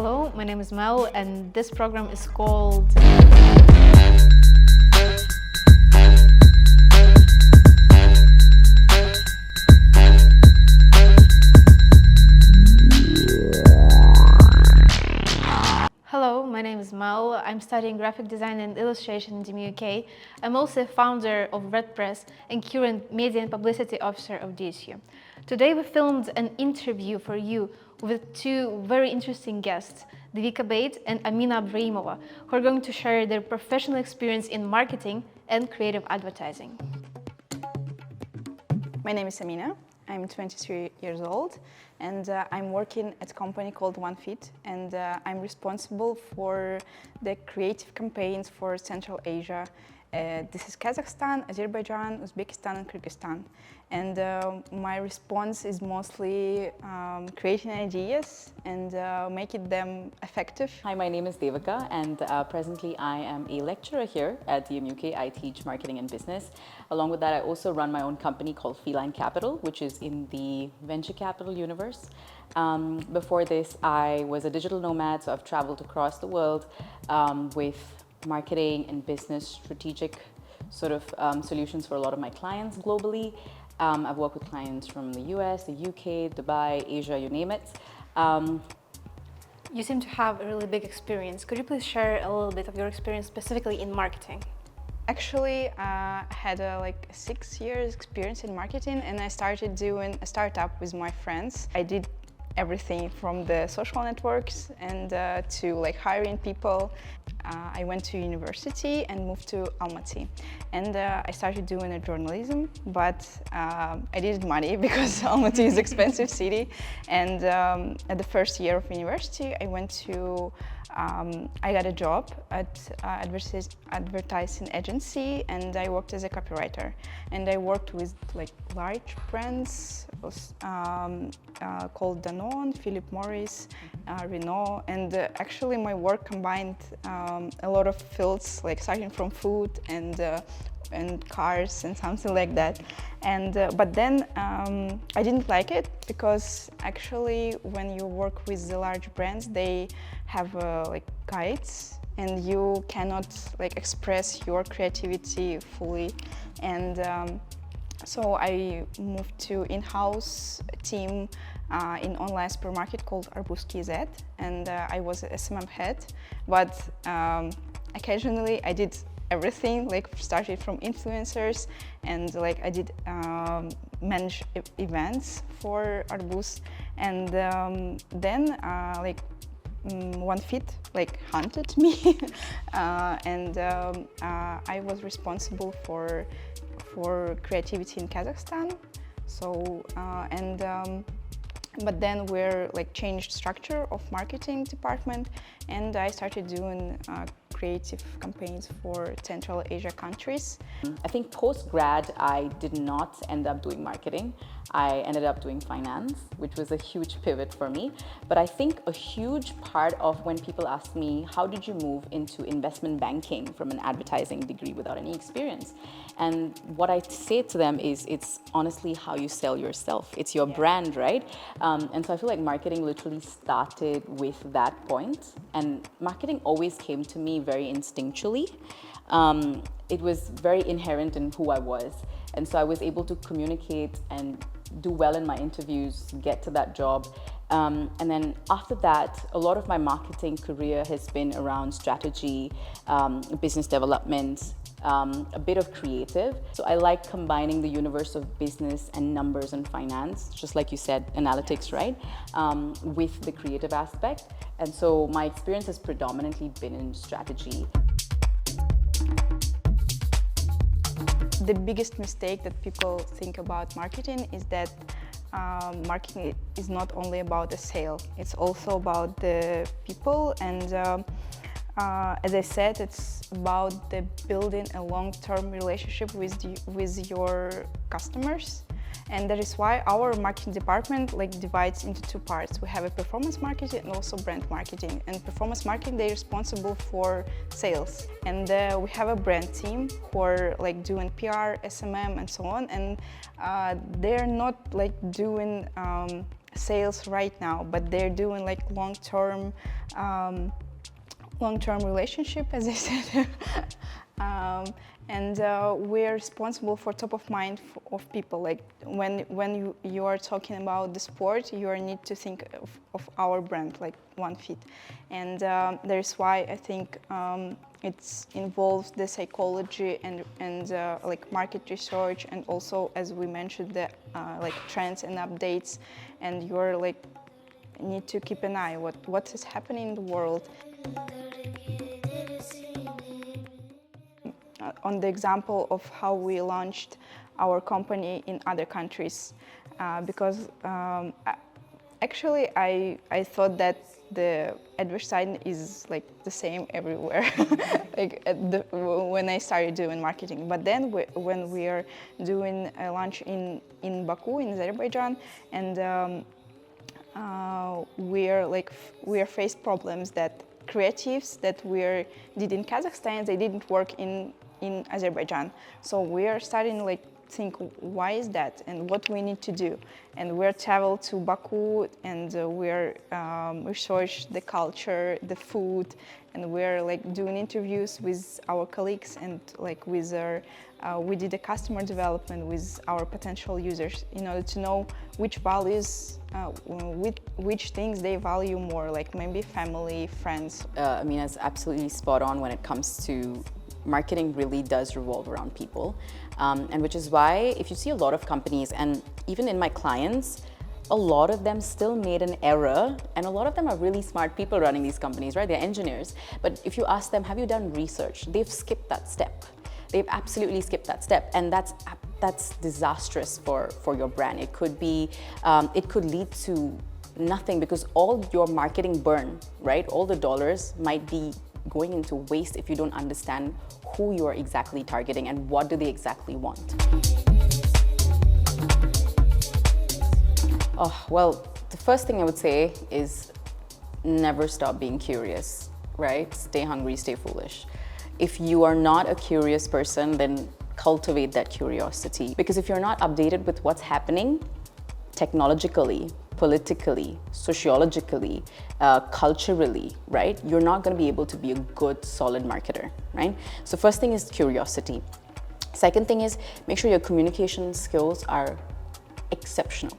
Hello, my name is Mel, and this program is called Hello, my name is Mel. I'm studying graphic design and illustration in DMUK. I'm also founder of Red Press and current media and publicity officer of DSU. Today we filmed an interview for you with two very interesting guests, Devica Bade and Amina Abdraimova, who are going to share their professional experience in marketing and creative advertising. My name is Amina. I'm 23 years old, and I'm working at a company called OneFit, and I'm responsible for the creative campaigns for Central Asia. This is Kazakhstan, Azerbaijan, Uzbekistan, and Kyrgyzstan. And my response is mostly creating ideas and making them effective. Hi, my name is Devica, and presently I am a lecturer here at DMUK. I teach marketing and business. Along with that, I also run my own company called Feline Capital, which is in the venture capital universe. Before this, I was a digital nomad, so I've traveled across the world with marketing and business strategic sort of solutions for a lot of my clients globally. I've worked with clients from the US, the UK, Dubai, Asia, you name it. You seem to have a really big experience. Could you please share a little bit of your experience specifically in marketing? Actually, I had like 6 years experience in marketing, and I started doing a startup with my friends. I did everything from the social networks and to like hiring people. I went to university and moved to Almaty, and I started doing a journalism, but I needed money because Almaty is an expensive city. And at the first year of university, I went to I got a job at advertising agency, and I worked as a copywriter. And I worked with like large brands called Danone, Philip Morris, Renault, and actually my work combined a lot of fields, like starting from food and cars and something like that. And but then I didn't like it, because actually when you work with the large brands, they have like guides, and you cannot like express your creativity fully. And so I moved to in-house team in online supermarket called Arbuz.kz, and I was a SMM head, but occasionally I did everything, like started from influencers, and like I did manage events for Arbuz. And then like OneFit like hunted me and I was responsible for creativity in Kazakhstan. So but then we're like changed structure of marketing department, and I started doing creative campaigns for Central Asia countries. I think post-grad, I did not end up doing marketing. I ended up doing finance, which was a huge pivot for me. But I think a huge part of when people ask me, how did you move into investment banking from an advertising degree without any experience? And what I say to them is, it's honestly how you sell yourself. It's your brand, right? And so I feel like marketing literally started with that point. And marketing always came to me very instinctually. It was very inherent in who I was. And so I was able to communicate and do well in my interviews, get to that job. And then after that, a lot of my marketing career has been around strategy, business development, a bit of creative. So I like combining the universe of business and numbers and finance, just like you said, analytics, right? With the creative aspect. And so my experience has predominantly been in strategy. The biggest mistake that people think about marketing is that marketing is not only about the sale, it's also about the people. And as I said, it's about the building a long-term relationship with your customers. And that is why our marketing department like divides into two parts. We have a performance marketing and also brand marketing. And performance marketing, they're responsible for sales. And we have a brand team who are like doing PR, SMM, and so on. And they're not like doing sales right now, but they're doing like long-term relationship, as I said. And we're responsible for top of mind of people. Like when you are talking about the sport, you need to think of our brand, like OneFit. And that's why I think it involves the psychology and like market research, and also, as we mentioned, the like trends and updates. And you're like need to keep an eye what is happening in the world. On the example of how we launched our company in other countries, because actually I thought that the advertising is like the same everywhere like when I started doing marketing. But then when we are doing a launch in Baku in Azerbaijan, and we are faced problems that creatives that did in Kazakhstan, they didn't work in Azerbaijan. So we are starting like think why is that and what we need to do. And we're traveled to Baku, and we're research the culture, the food, and we're like doing interviews with our colleagues, and like with our we did a customer development with our potential users in order to know which values, which things they value more, like maybe family, friends. Amina's absolutely spot on when it comes to marketing. Really does revolve around people, and which is why if you see a lot of companies, and even in my clients, a lot of them still made an error, and a lot of them are really smart people running these companies, right? They're engineers. But if you ask them, have you done research? They've skipped that step. They've absolutely skipped that step, and that's disastrous for your brand. It could be, it could lead to nothing, because all your marketing burn, right? All the dollars might be going into waste if you don't understand who you are exactly targeting and what do they exactly want. Oh, well, the first thing I would say is never stop being curious, right? Stay hungry, stay foolish. If you are not a curious person, then cultivate that curiosity. Because if you're not updated with what's happening technologically, politically, sociologically, culturally, right? You're not going to be able to be a good, solid marketer, right? So first thing is curiosity. Second thing is make sure your communication skills are exceptional,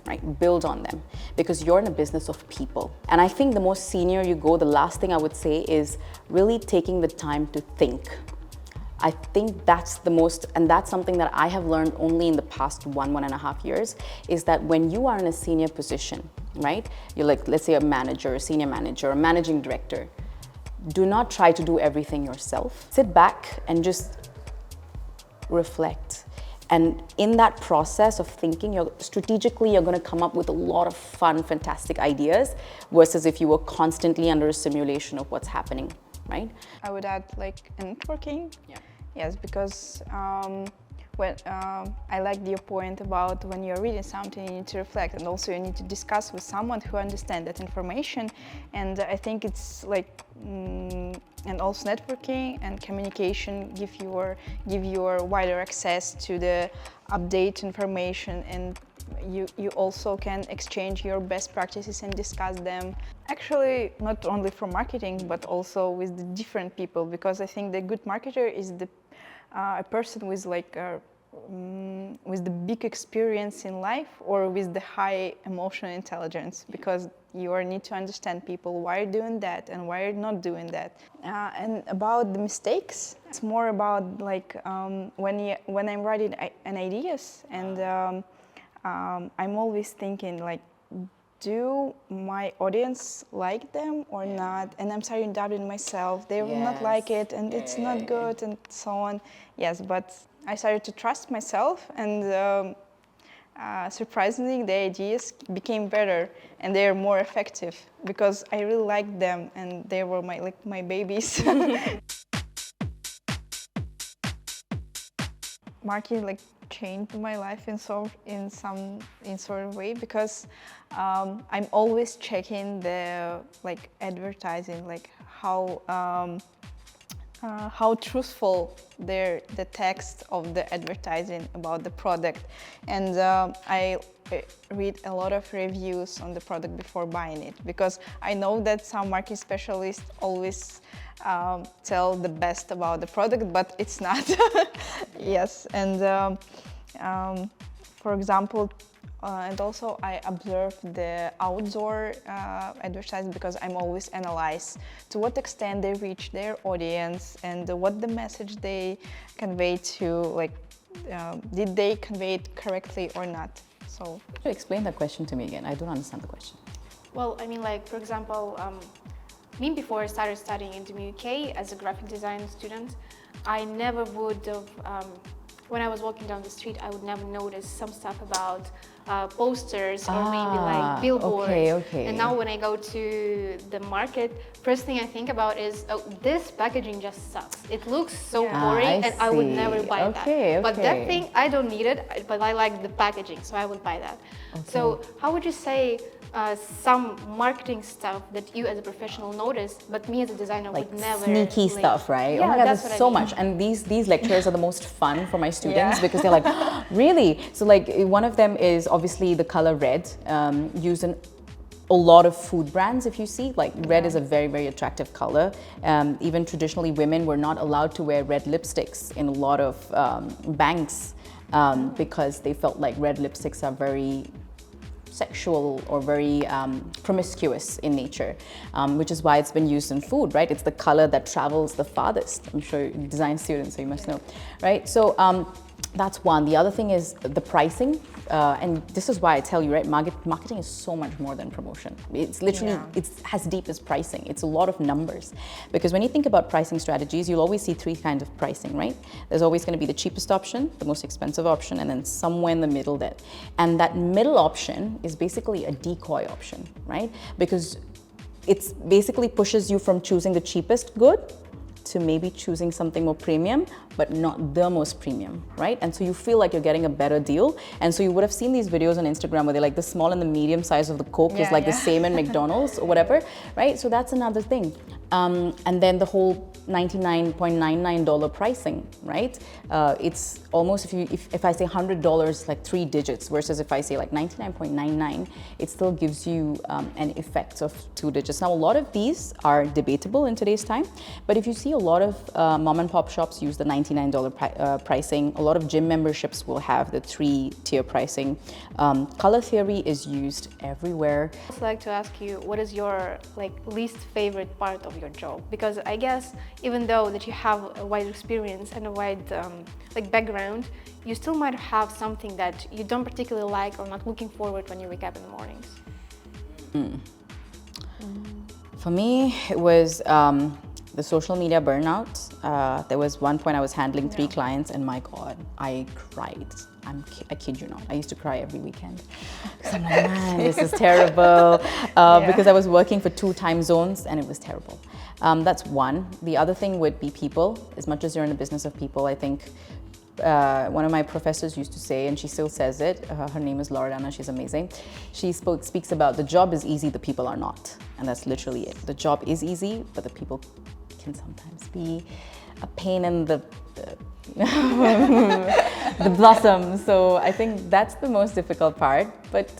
right? Build on them, because you're in a business of people. And I think the more senior you go, the last thing I would say is really taking the time to think. I think that's the most, and that's something that I have learned only in the past 1.5 years, is that when you are in a senior position, right? You're like, let's say a manager, a senior manager, a managing director. Do not try to do everything yourself. Sit back and just reflect. And in that process of thinking, strategically, you're going to come up with a lot of fun, fantastic ideas, versus if you were constantly under a simulation of what's happening, right? I would add like networking. Yeah. Yes, because I like your point about when you're reading something, you need to reflect, and also you need to discuss with someone who understands that information. And I think it's like, and also networking and communication give you wider access to the update information, and you also can exchange your best practices and discuss them. Actually, not only for marketing, but also with the different people, because I think the good marketer is a person with like with the big experience in life, or with the high emotional intelligence, because you need to understand people, why you're doing that and why you're not doing that. And about the mistakes, it's more about like when I'm writing an ideas, and I'm always thinking like, do my audience like them or not? And I'm starting doubting myself. They will not like it, and it's not good, and so on. Yes, but I started to trust myself, and surprisingly, the ideas became better and they are more effective, because I really liked them, and they were my babies. Marketing changed my life in sort of way, because I'm always checking the advertising, how how truthful the text of the advertising about the product. And I read a lot of reviews on the product before buying it, because I know that some market specialists always tell the best about the product, but it's not. Yes, and for example, and also I observe the outdoor advertising, because I'm always analyze to what extent they reach their audience and what the message they convey to, like, did they convey it correctly or not. So Could you explain that question to me again? I don't understand the question. Well, I mean, like, for example, me before I started studying in DMUK as a graphic design student, I never would have, when I was walking down the street, I would never notice some stuff about posters or maybe like billboards. Okay. And now when I go to the market, first thing I think about is, oh, this packaging just sucks. It looks so boring, and I would never buy that. But that thing, I don't need it, but I like the packaging, so I would buy that. So how would you say some marketing stuff that you as a professional notice, but me as a designer Like would never sneaky stuff, right? Yeah, oh my God, that's there's what so I mean. much. And these lectures are the most fun for my students because they're like, really? So like one of them is obviously the color red, used in a lot of food brands. If you see, like red is a very, very attractive color. Even traditionally, women were not allowed to wear red lipsticks in a lot of banks because they felt like red lipsticks are very sexual or very promiscuous in nature, which is why it's been used in food, right? It's the color that travels the farthest. I'm sure you're design students, so you must know, right? So that's one. The other thing is the pricing, and this is why I tell you, right? Marketing is so much more than promotion. It's literally, it's as deep as pricing. It's a lot of numbers, because when you think about pricing strategies, you'll always see three kinds of pricing, right? There's always going to be the cheapest option, the most expensive option, and then somewhere in the middle there. And that middle option is basically a decoy option, right? Because it's basically pushes you from choosing the cheapest good to maybe choosing something more premium, but not the most premium, right? And so you feel like you're getting a better deal. And so you would have seen these videos on Instagram where they're like the small and the medium size of the Coke is like the same in McDonald's or whatever, right? So that's another thing. And then the whole $99.99 pricing, right? It's almost, if I say $100, like 3 digits, versus if I say like $99.99, it still gives you an effect of 2 digits. Now, a lot of these are debatable in today's time, but if you see a lot of mom and pop shops use the $99 pricing, a lot of gym memberships will have the 3-tier pricing. Color theory is used everywhere. I'd also like to ask you, what is your least favorite part of your job? Because I guess even though that you have a wide experience and a wide background, you still might have something that you don't particularly like or not looking forward when you wake up in the mornings. For me, it was the social media burnout. There was one point I was handling 3 clients, and my God, I cried. I kid you not. I used to cry every weekend. Because I'm like, man, this is terrible. Because I was working for 2 time zones, and it was terrible. That's one. The other thing would be people. As much as you're in the business of people, I think one of my professors used to say, and she still says it, her name is Loredana, she's amazing. She speaks about the job is easy, the people are not. And that's literally it. The job is easy, but the people can sometimes be a pain in the blossom. So I think that's the most difficult part. But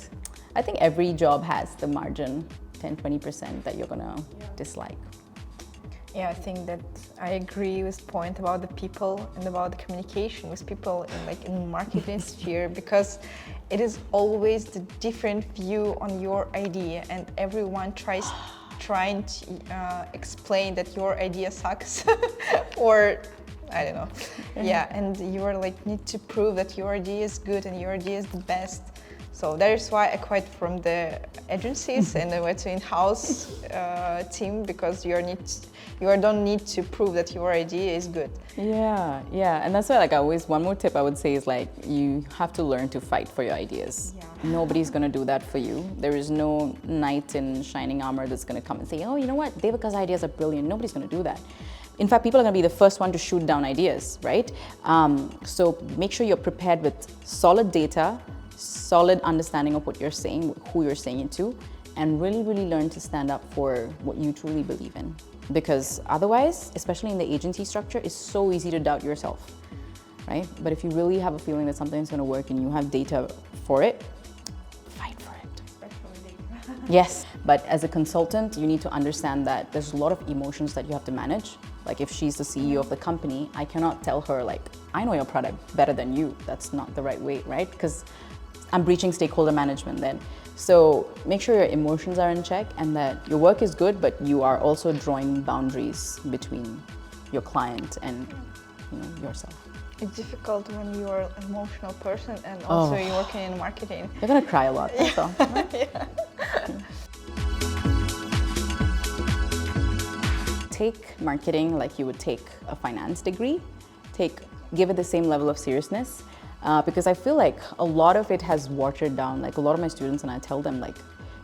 I think every job has the margin, 10-20% that you're gonna dislike. Yeah, I think that I agree with the point about the people and about the communication with people in the marketing sphere, because it is always the different view on your idea, and everyone trying to explain that your idea sucks or I don't know. Yeah, and you are need to prove that your idea is good and your idea is the best. So that is why I quit from the agencies and I went to in-house team, because you don't need to prove that your idea is good. Yeah, and that's why one more tip I would say is you have to learn to fight for your ideas. Yeah. Nobody's gonna do that for you. There is no knight in shining armor that's gonna come and say, oh, you know what, Devica's ideas are brilliant. Nobody's gonna do that. In fact, people are gonna be the first one to shoot down ideas, right? So make sure you're prepared with solid data, solid understanding of what you're saying, who you're saying it to, and really, really learn to stand up for what you truly believe in. Because otherwise, especially in the agency structure, it's so easy to doubt yourself, right? But if you really have a feeling that something's going to work and you have data for it, fight for it. Especially data. Yes, but as a consultant, you need to understand that there's a lot of emotions that you have to manage. Like if she's the CEO of the company, I cannot tell her like, I know your product better than you. That's not the right way, right? Because I'm breaching stakeholder management then. So make sure your emotions are in check and that your work is good, but you are also drawing boundaries between your client and yourself. It's difficult when you're an emotional person and also you're working in marketing. You're gonna cry a lot, that's all. Yeah. Take marketing like you would take a finance degree. Give it the same level of seriousness. Because I feel like a lot of it has watered down. Like a lot of my students, and I tell them like,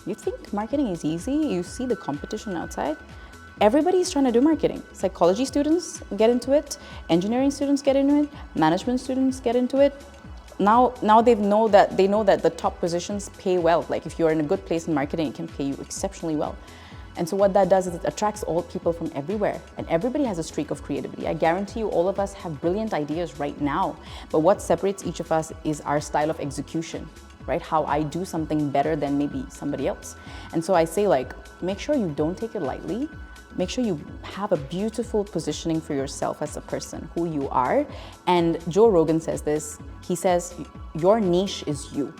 you think marketing is easy? You see the competition outside? Everybody's trying to do marketing. Psychology students get into it, engineering students get into it, management students get into it. Now they know that the top positions pay well. Like if you're in a good place in marketing, it can pay you exceptionally well. And so what that does is it attracts all people from everywhere, and everybody has a streak of creativity. I guarantee you all of us have brilliant ideas right now, but what separates each of us is our style of execution, right? How I do something better than maybe somebody else. And so I say like, make sure you don't take it lightly. Make sure you have a beautiful positioning for yourself as a person, who you are. And Joe Rogan says this, he says, your niche is you.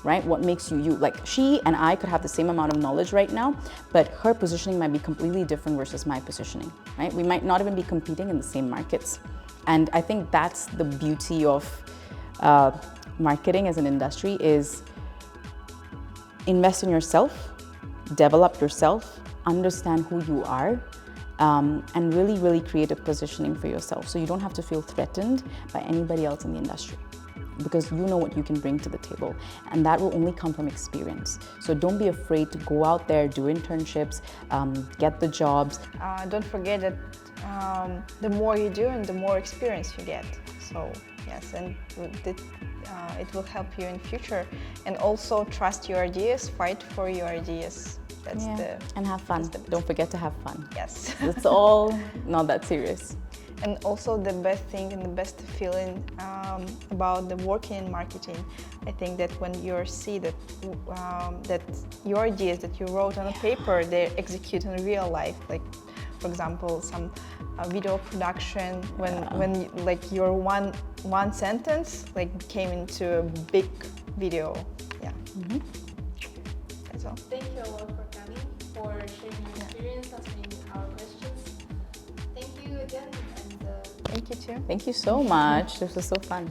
Right? What makes you you? Like she and I could have the same amount of knowledge right now, but her positioning might be completely different versus my positioning, right? We might not even be competing in the same markets. And I think that's the beauty of marketing as an industry is invest in yourself, develop yourself, understand who you are, and really, really create a positioning for yourself. So you don't have to feel threatened by anybody else in the industry, because you know what you can bring to the table, and that will only come from experience. So don't be afraid to go out there, do internships, get the jobs. Don't forget that the more you do and the more experience you get. So yes, and it will help you in future. And also trust your ideas, fight for your ideas. And have fun. Don't forget to have fun. Yes. It's all not that serious. And also the best thing and the best feeling about the working in marketing, I think that when you see that that your ideas that you wrote on a paper, they execute in real life. Like, for example, some video production when like your one sentence like came into a big video. Yeah. Mm-hmm. That's all. Thank you a lot for coming, for sharing your experience, answering our questions. Thank you again. Thank you too. Thank you so much. This was so fun.